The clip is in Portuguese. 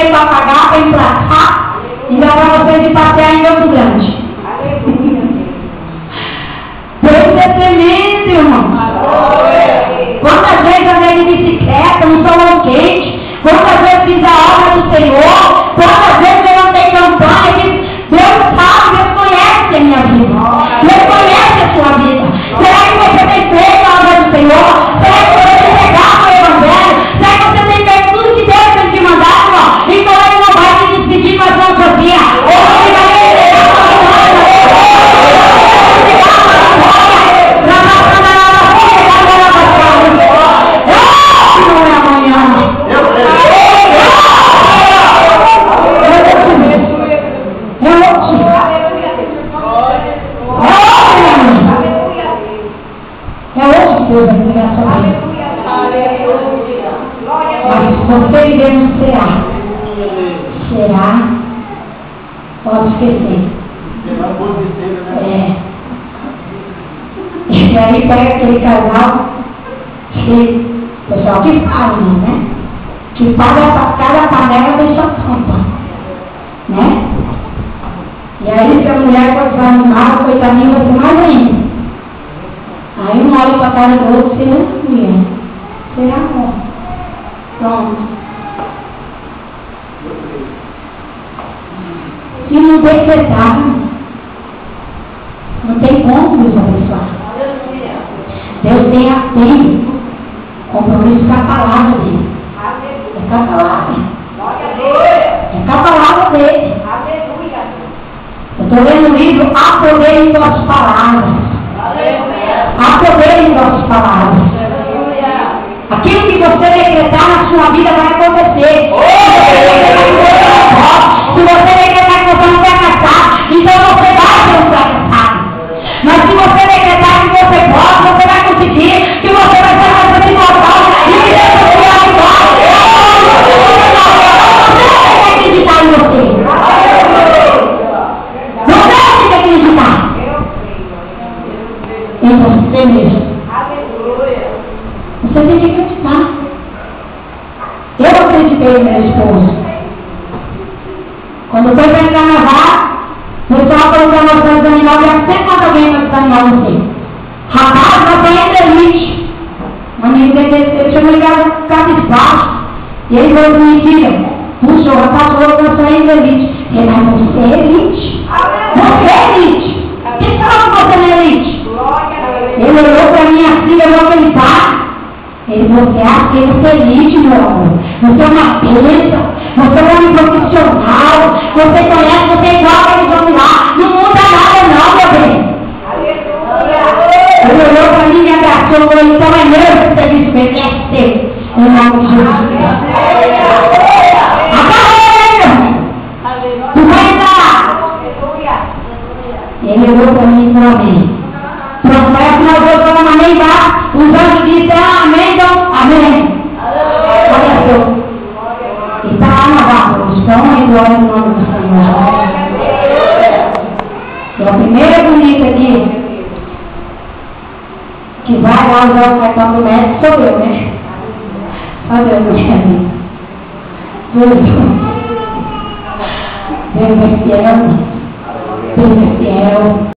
dinheiro para pagar, para emplacar, ainda para vocês ir passear em Campo Grande. Deus é tremendo, irmão. Quantas vezes eu andei de bicicleta, no sol quente, quantas vezes fiz a obra do Senhor, quantas vezes eu andei campanha, Deus sabe, Deus conhece a minha vida, Deus conhece a sua vida. Será que você tem feito a obra do Senhor? Será que você tem pegado o Evangelho? Será que você tem feito tudo que Deus tem te mandado, irmão? Então ele não vai se despedir com a sua Sofia. Ele vai você vivenciar. Será? Pode esquecer. E aí pega aquele casal que, pessoal que fala, né? Que paga cada panela tem sua conta, né? E aí se a mulher pode estar animada, coitadinha, vai ser mais ainda. Aí um olha para a cara do outro, será mulher? Será amor? Pronto. Se não decretar, não tem como nos abençoar. Deus tem compromisso com a palavra dele. É com a palavra. É com a palavra dele. Eu estou lendo o livro Há Poder em Tuas Palavras. Há poder em Tuas Palavras. Aquilo que você decretar na sua vida vai acontecer. Se você decretar que você não vai fracassar, então você vai ser um fracassado. Mas se você decretar que você pode, você vai conseguir, que você vai ser uma pessoa imortal e que Deus vai te ajudar. Você tem que acreditar em você. Você tem que acreditar em você mesmo. Você tem que acreditar. Eu acreditei no meu esposo. Quando foi para carnaval, o pessoal colocou nós para desanimar, já sempre quando alguém vai desanimar você. Rapaz, você é elite. Mas ele chama ligado cabisbaixo. E ele falou assim, mentira. Puxa, o rapaz falou que você é elite. Ele falou, você é elite. Você é elite. Quem falou que você não é elite? Ele olhou para mim assim, eu vou acreditar. Ele falou, você acha que ele é elite, meu amor? Você é uma bênção, você é um homem profissional, você conhece, você é igual a eles vão lá. Não muda nada não, meu bem. Ele olhou para mim e me abraçou, falou, então é meu que serviço bem, quer ser. Em nome de Jesus. Tu vai entrar. Ele olhou para mim e falou, amém. Profeta, nós voltamos amém, tá? Os anjos disseram amém, então amém. Olha só. E está lá na barra, estão em glória no nome do Senhor. E a primeira bonita aqui, que vai lá usar o cartão do médico, sou eu, né? Olha a mulher ali. Deus é fiel. Deus é fiel.